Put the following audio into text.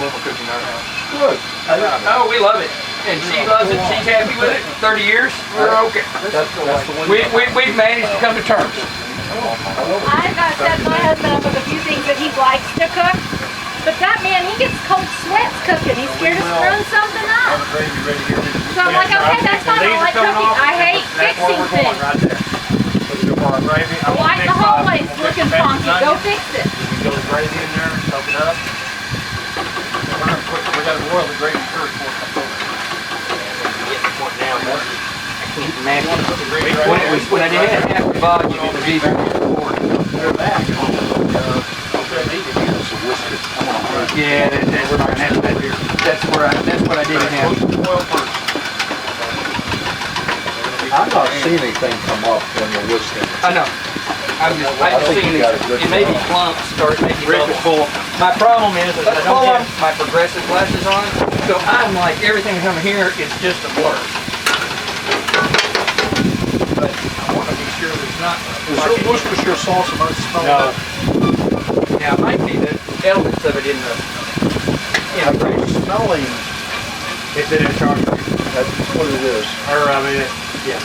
form of cooking in our house. Good. Oh, we love it. And she loves it. She's happy with it. 30 years, we're okay. That's the one. We've managed to come to terms. I've set my husband up with a few things that he likes to cook. But that man, he gets cold sweats cooking. He's scared of screwing something up. So I'm like, okay, that's fine. I like cooking. I hate fixing things. Like the hallway's looking funky. Go fix it. We go the gravy in there, soak it up. We got to boil the gravy first before it comes over. When I did half the volume, it was easier. Yeah, that's what I did have. I've not seen anything come up when you're whisking. I know. I've just seen it maybe clumps start making bubbles. My problem is that I don't have my progressive glasses on, so I'm like, everything from here is just a blur. But I want to be sure there's not. Is your Worcestershire sauce about to smell? No. Yeah, it might be the elements of it in the Smelling. It's in a charge. That's what it is. Or, I mean, yeah.